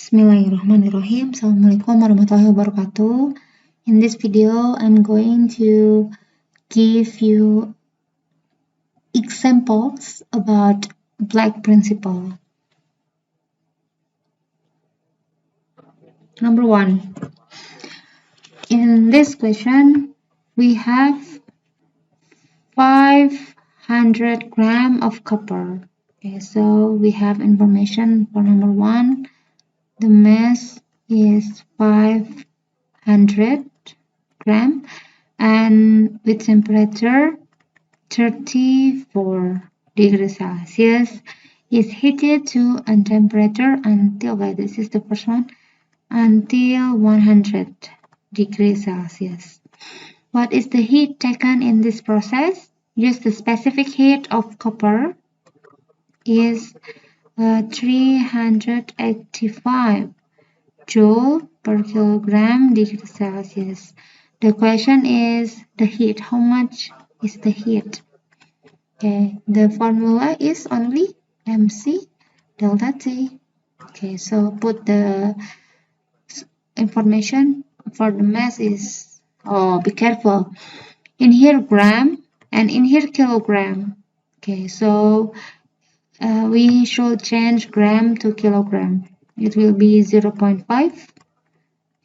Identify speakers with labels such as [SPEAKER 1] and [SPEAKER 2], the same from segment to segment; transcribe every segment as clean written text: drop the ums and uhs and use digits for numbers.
[SPEAKER 1] Bismillahirrahmanirrahim. Assalamualaikum warahmatullahi wabarakatuh. In this video, I'm going to give you examples about Black principle. Number 1. In this question, we have 500 grams of copper. Okay, so we have information for number 1. The mass is 500 grams and with temperature 34 degrees Celsius is heated to a temperature until, this is the first one, until 100 degrees Celsius. What is the heat taken in this process? Just the specific heat of copper is 385 joule per kilogram degrees Celsius. The question is the heat. How much is the heat? Okay, the formula is only mc delta T. Okay, so put the information for the mass is, be careful. In here gram and in here kilogram. Okay, so we should change gram to kilogram. It will be 0.5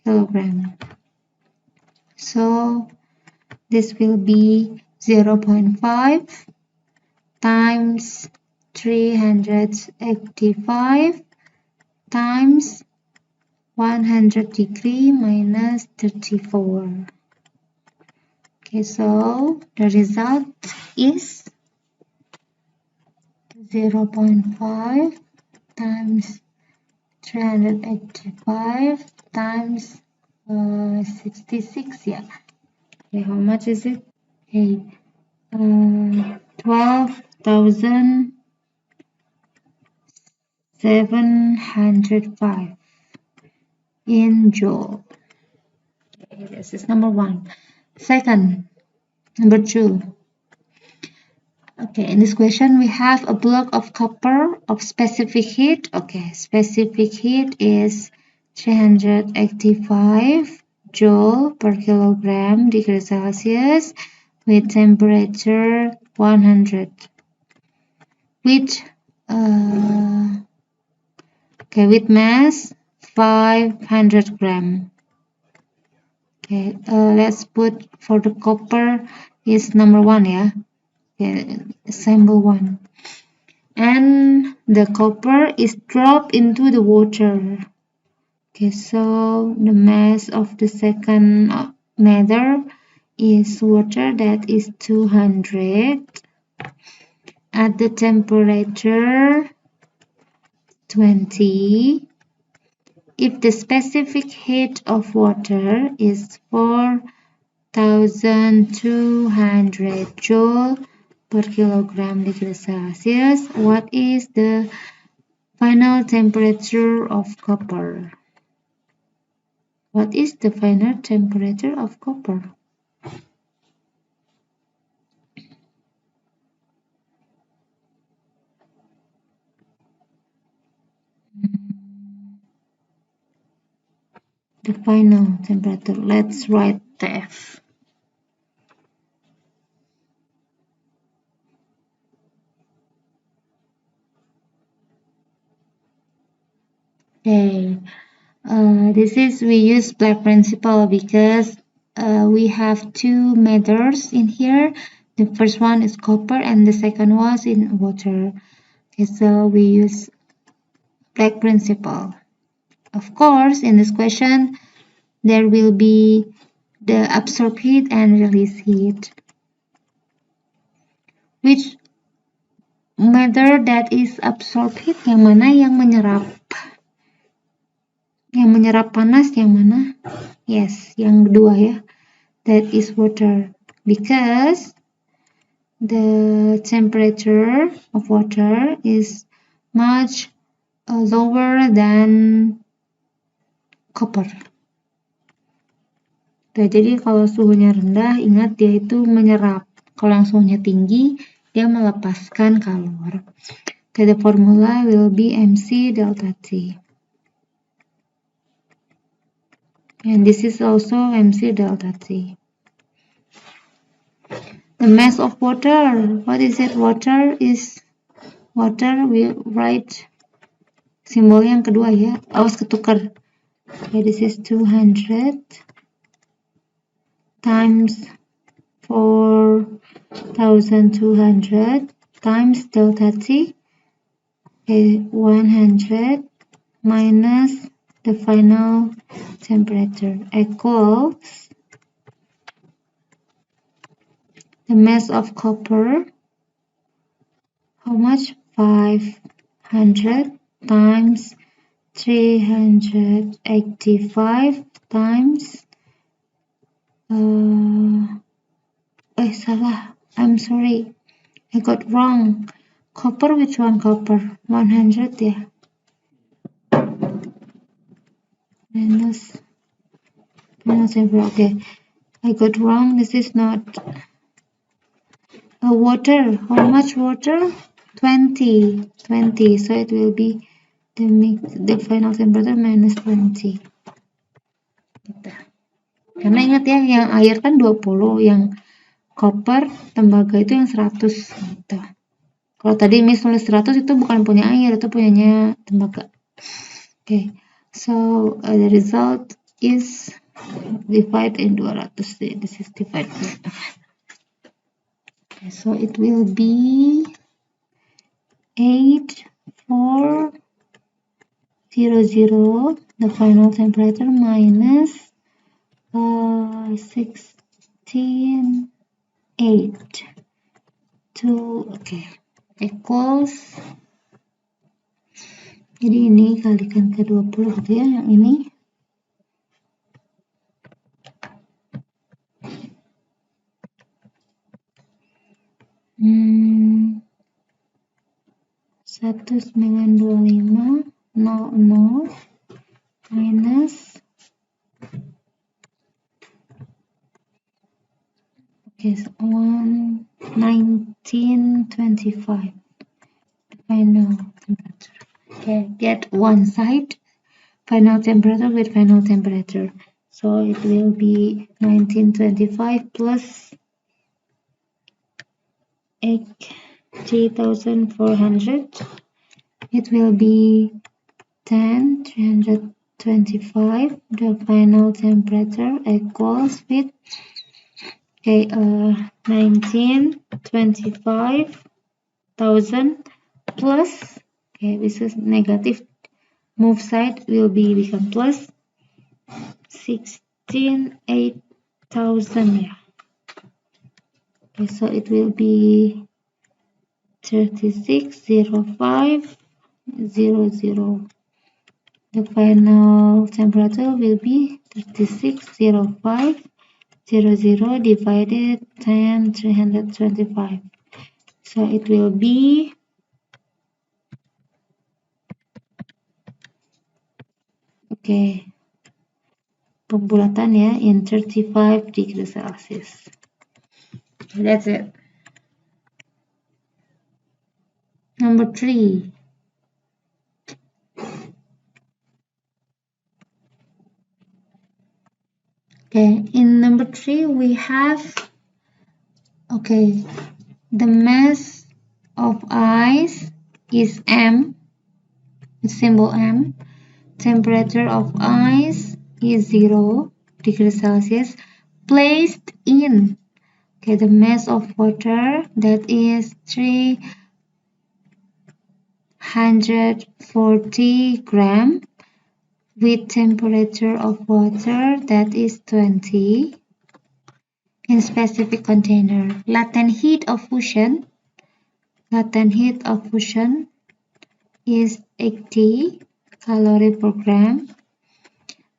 [SPEAKER 1] kilogram. So this will be 0.5 times 385 times 100 degree minus 34. Okay, so the result is 0.5 times 385 times 66, yeah. Okay, how much is it? Okay, 12,705 in joule. Okay, this is number 1. Second, number 2. Okay, in this question we have a block of copper of specific heat. Okay, specific heat is 385 joule per kilogram degrees Celsius with temperature 100. With mass 500 gram. Okay, let's put for the copper is number 1, yeah. Okay, symbol 1. And the copper is dropped into the water. Okay, so the mass of the second matter is water, that is 200 at the temperature 20. If the specific heat of water is 4,200 joule per kilogram degrees Celsius, what is the final temperature of copper? What is the final temperature of copper? The final temperature, let's write TF. Okay, we use Black principle because we have 2 metals in here. The first one is copper and the second one is in water. Okay, so we use Black principle. Of course, in this question, there will be the absorb heat and release heat. Which matter that is absorb heat? Yang mana yang menyerap? Yang menyerap panas yang mana? Yes, yang kedua ya. That is water. Because the temperature of water is much lower than copper. Nah, jadi kalau suhunya rendah, ingat dia itu menyerap. Kalau yang suhunya tinggi, dia melepaskan kalor. Okay, the formula will be mc delta T. And this is also MC delta T. The mass of water. What is it? Water is water. We write simbol yang kedua ya. Awas ketukar. Okay, this is 200 times 4,200 times delta T. Okay, 100 minus the final temperature equals the mass of copper. How much? 500 times 385 times salah. I'm sorry. I got wrong. Copper, which one copper? 100 ya. Minus okay. I got wrong. This is not water. How much water? 20. So it will be the final temperature minus 20. Gitu. Karena ingat ya, yang air kan 20, yang copper, tembaga itu yang 100 gitu. Kalau tadi Miss nulis 100 itu bukan punya air, itu punyanya tembaga. Okay. So the result is divided in 200. This is divided. Okay, so it will be 8400, the final temperature, minus 16.8 okay, equals, jadi ini kalikan ke 20 gitu ya, yang ini. Hmm, 1925 minus okay, 1925 final temperature. Okay, get one side final temperature with final temperature. So it will be 1925 plus 8,400. It will be 10,325. The final temperature equals with 1925,000 plus, okay, this is negative, move side will become plus 16,800. Yeah. Okay, so it will be 360500. The final temperature will be 360500 divided 10,325. So it will be okay. Pembulatan ya, in 35 degrees Celsius. That's it. Number 3. Okay, in number 3 we have, okay, the mass of ice is M, symbol M. Temperature of ice is 0 degrees Celsius. Placed in, okay, the mass of water, that is 340 gram, with temperature of water, that is 20, in specific container. Latent heat of fusion is 80 calorie per gram,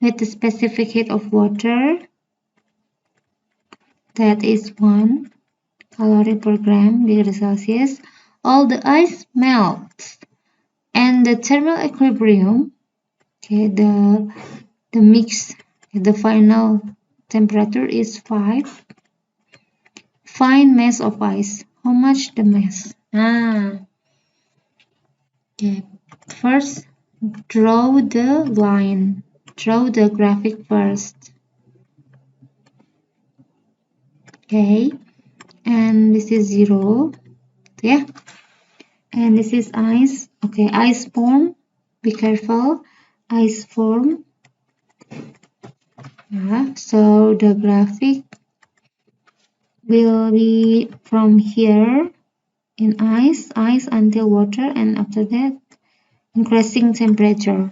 [SPEAKER 1] with the specific heat of water, that is 1 calorie per gram degrees Celsius. All the ice melts, and the thermal equilibrium, okay, the mix, the final temperature is 5. Find mass of ice. How much the mass? Okay. First, draw the line. draw the graphic first. Okay, and this is 0. Yeah, and this is ice. Okay, ice form. Be careful, ice form. Yeah, so the graphic will be from here in ice until water, and after that increasing temperature.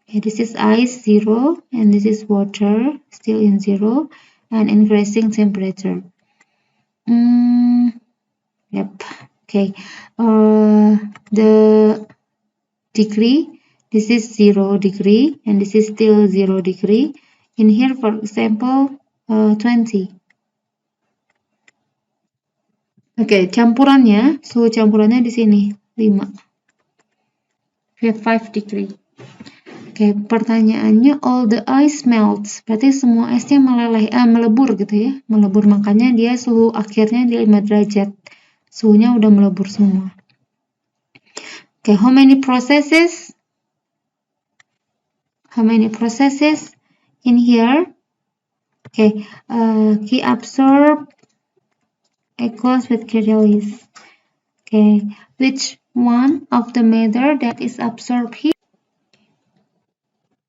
[SPEAKER 1] Okay, this is ice 0 and this is water still in 0 and increasing temperature. Yep. Okay. The degree, this is 0 degree and this is still 0 degree. In here, for example, 20. Oke, campurannya, suhu campurannya di sini 5. 5 degree. Oke, pertanyaannya all the ice melts. Berarti semua esnya melebur gitu ya. Melebur, makanya dia suhu akhirnya di 5 derajat. Suhunya udah melebur semua. Oke, how many processes? How many processes in here? Okay, key absorb equals with key release. Okay, which one of the matter that is absorbed here?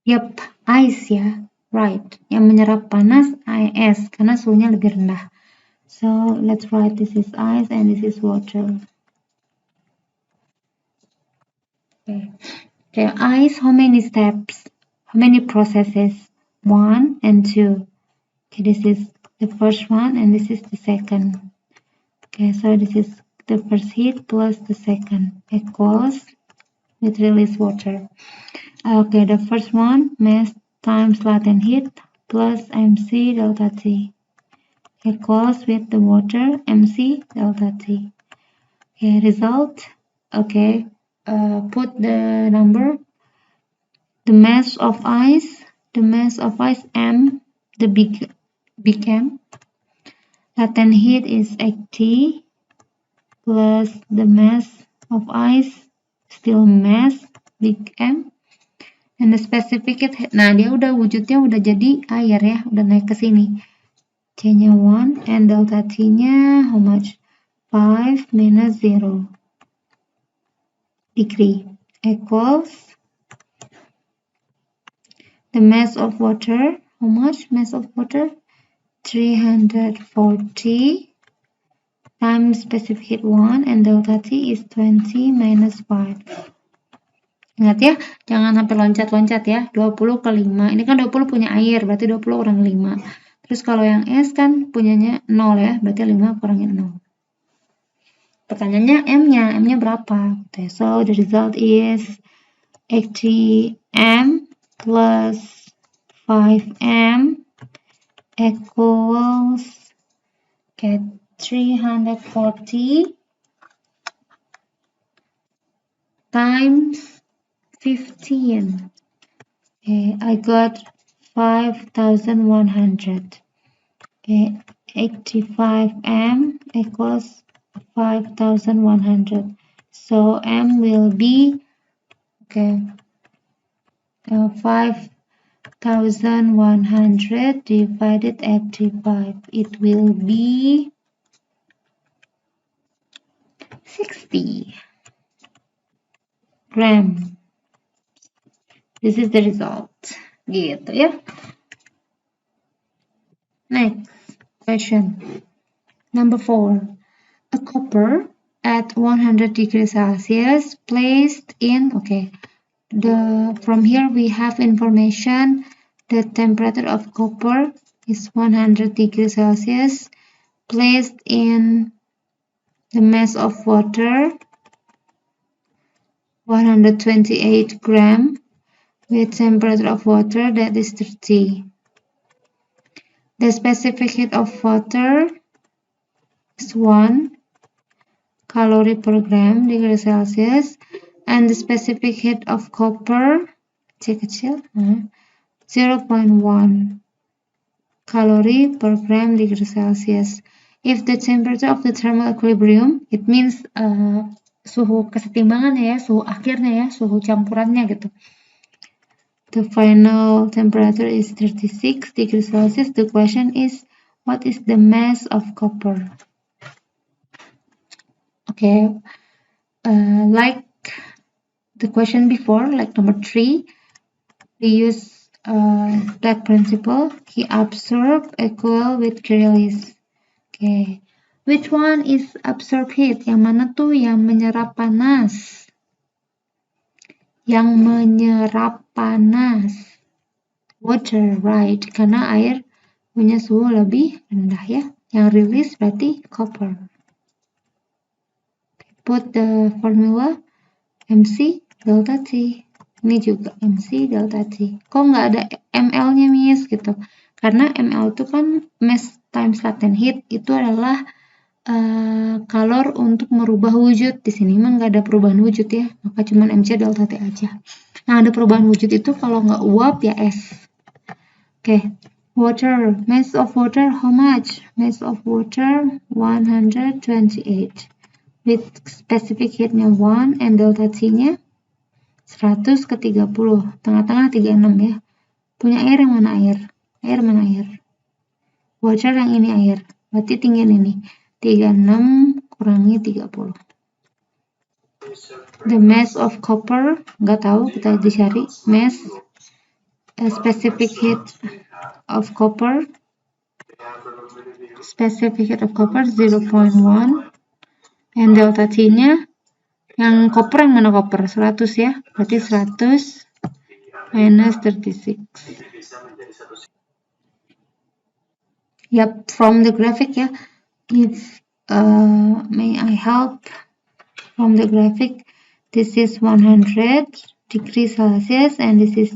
[SPEAKER 1] Yep, ice ya, right. Yang menyerap panas, ice, karena suhunya lebih rendah. So, let's write this is ice and this is water. Okay, okay, ice, how many steps? How many processes? 1 and 2. Okay, this is the first one and this is the second. Okay, so this is the first heat plus the second equals with release water. Okay, the first one, mass times latent heat plus mc delta T equals with the water mc delta T. Okay, result. Okay, put the number. The mass of ice m, the big M. Latent heat is 80 plus the mass of ice, still mass big M. And the specific heat, nah dia udah wujudnya udah jadi air ya, udah naik ke sini. C-nya 1 and delta T-nya how much? 5 minus 0 degree equals the mass of water. How much mass of water? 340 times specific heat 1 and delta T is 20 minus 5. Ingat ya, jangan sampai loncat-loncat ya. 20 ke 5. Ini kan 20 punya air, berarti 20 kurang 5. Terus kalau yang es kan punyanya 0 ya, berarti 5 kurangin 0. Pertanyaannya M-nya berapa? So the result is 80M plus 5M equals 340 times 15. Okay, I got 5,100. Okay, 85M equals 5,100. So M will be 5,100 divided 85. It will be 60 gram. This is the result. Gitu ya. Next question. Number 4. A copper at 100 degrees Celsius placed in, from here we have information. The temperature of copper is 100 degrees Celsius placed in the mass of water 128 gram with temperature of water that is 30. The specific heat of water is 1 calorie per gram degree Celsius and the specific heat of copper C kecil 0.1 calorie per gram degree Celsius. If the temperature of the thermal equilibrium, it means suhu kesetimbangan ya, suhu akhirnya ya, suhu campurannya gitu. The final temperature is 36 degrees Celsius. The question is, what is the mass of copper? Okay, like the question before, like number 3, we use Planck principle. He absorb equal with release. Okay, which one is absorb heat? Yang mana tuh yang menyerap panas? Yang menyerap panas. Water, right? Karena air punya suhu lebih rendah ya. Yang release berarti copper. Put the formula MC delta T. Ini juga MC delta T. Kok nggak ada ml-nya, Miss? Gitu. Karena ml itu kan mass times latent heat, itu adalah kalor untuk merubah wujud. Di sini mah nggak ada perubahan wujud ya, maka cuma MC delta T aja. Nah, ada perubahan wujud itu kalau nggak uap ya S. Oke, water. Mass of water how much? Mass of water 128. With specific heat-nya 1 and delta T-nya 100 ke 30. Tengah-tengah 36 ya. Punya air yang mana air? Air mana air? Water yang ini air. Berarti tinggian ini. 36 kurangi 30. The mass of copper, nggak tahu, kita dicari. Mass, specific heat of copper. Specific heat of copper 0.1. And delta T-nya, yang copper yang mana copper? 100 ya. Berarti 100 minus 36. Yep, from the graphic ya. If may I help from the graphic, this is 100 degrees Celsius and this is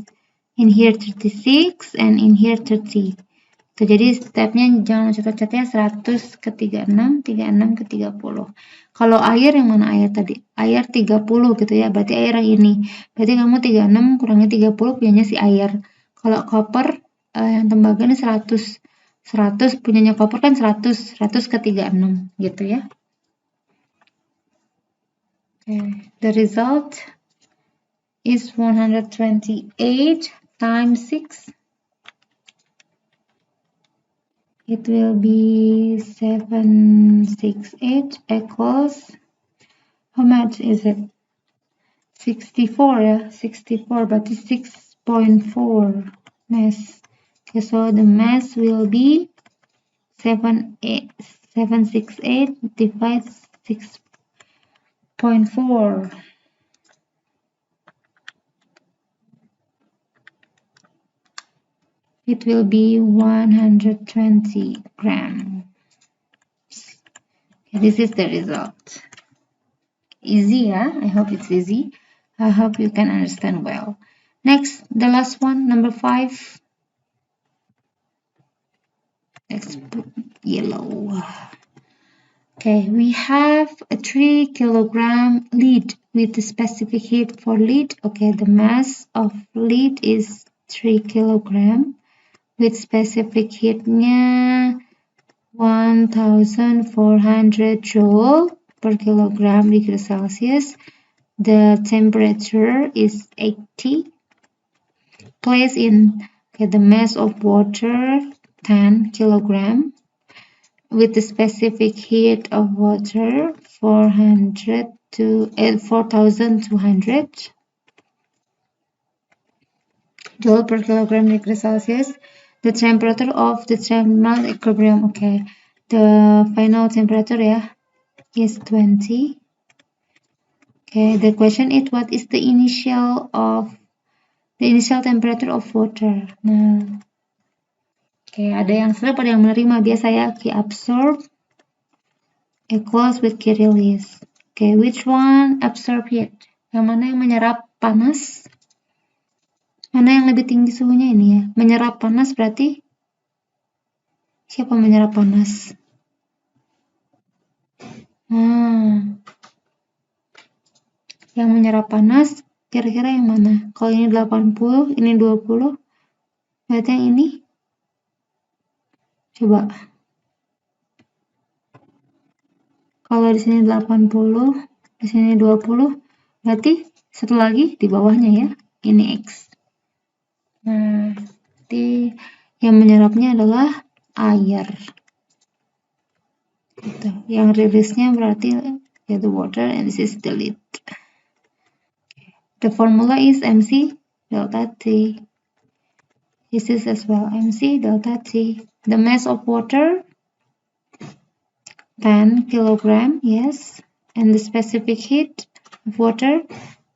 [SPEAKER 1] in here 36 and in here 30. So, jadi stepnya jangan catat-catatnya 100 ke 36, 36 ke 30. Kalau air yang mana air tadi? Air 30 gitu ya, berarti air yang ini. Berarti kamu 36 kurangi 30 punyanya si air. Kalau copper yang tembaga ini 100. 100 punyanya copper kan 100 ke 36 gitu ya. Okay. The result is 128 times 6. It will be 768 equals, how much is it? 64 ya, 64 berarti 6.4 mass. Okay, so the mass will be 768 divides 6.4. It will be 120 grams. Okay, this is the result. Easy, yeah? I hope it's easy. I hope you can understand well. Next, the last one, number 5. Let's put yellow. Okay, we have a 3 kilogram lead with the specific heat for lead. Okay, the mass of lead is 3 kilogram. With specific heatnya 1400 joule per kilogram degree Celsius. The temperature is 80. Place in the mass of water 10 kilogram. With the specific heat of water 400 to 4200 joule per kilogram degree Celsius. The temperature of the thermal equilibrium, okay. The final temperature is 20. Okay, the question is what is the initial temperature of water? Nah, okay, ada yang serap, ada yang menerima. Biasa ya, Q absorb equals with Q release. Okay, which one absorb heat? Yang mana yang menyerap panas? Mana yang lebih tinggi suhunya ini ya? Menyerap panas berarti siapa menyerap panas? Yang menyerap panas kira-kira yang mana? Kalau ini 80, ini 20, berarti yang ini? Coba. Kalau di sini 80, di sini 20, berarti satu lagi di bawahnya ya. Ini X. Nah, jadi yang menyerapnya adalah air. Gitu. Yang rilisnya berarti the water, and this is the lid. The formula is MC delta T. This is as well MC delta T. The mass of water 10 kilogram, yes, and the specific heat of water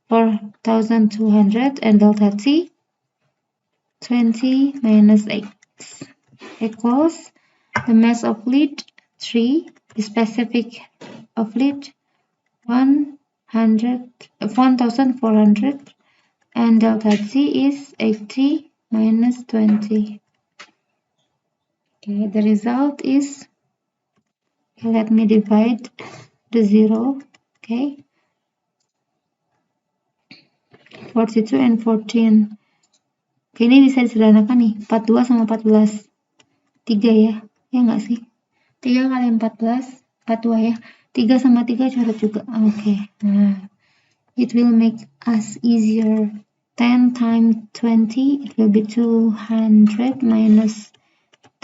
[SPEAKER 1] 4200, and delta T 20 minus x equals the mass of lead 3, the specific of lead 1400, and delta T is 80 minus 20. Okay, the result is, let me divide the 0, okay, 42 and 14. Oke, ini bisa disederhanakan nih, 42 sama 14. 3 ya, ya nggak sih? 3 kali 14, 42 ya. 3 sama 3 coret juga. Oke, nah, it will make us easier. 10 times 20, it will be 200 minus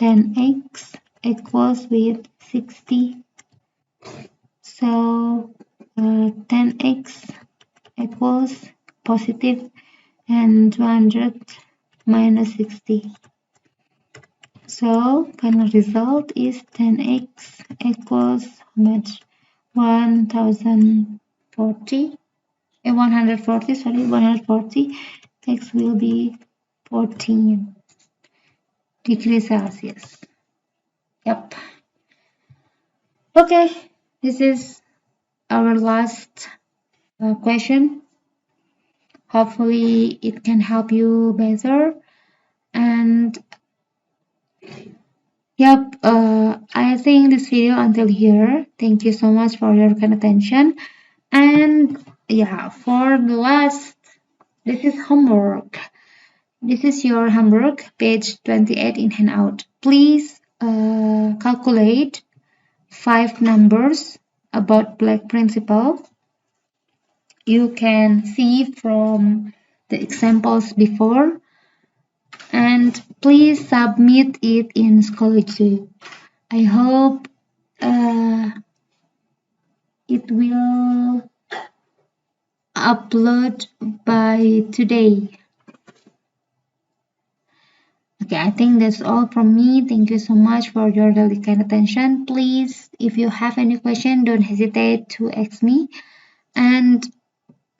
[SPEAKER 1] 10x equals with 60. So 10x equals positive, and 200 minus 60. So final result is 10x equals how much? 140, sorry, 140. X will be 14 degrees Celsius. Yep. Okay, this is our last question. Hopefully it can help you better. And yep, I think this video until here. Thank you so much for your kind attention. And yeah, for the last, this is homework. This is your homework, page 28 in handout. Please calculate 5 numbers about Black principle. You can see from the examples before, and please submit it in Schoology. I hope it will upload by today. Okay, I think that's all from me. Thank you so much for your really kind attention. Please, if you have any question, don't hesitate to ask me. And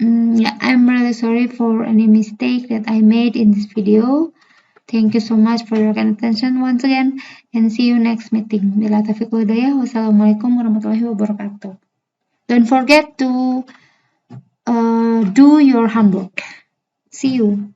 [SPEAKER 1] yeah, I'm really sorry for any mistake that I made in this video. Thank you so much for your kind attention once again, and see you next meeting. Bila taufiq wal hidayah. Wassalamualaikum warahmatullahi wabarakatuh. Don't forget to do your homework. See you.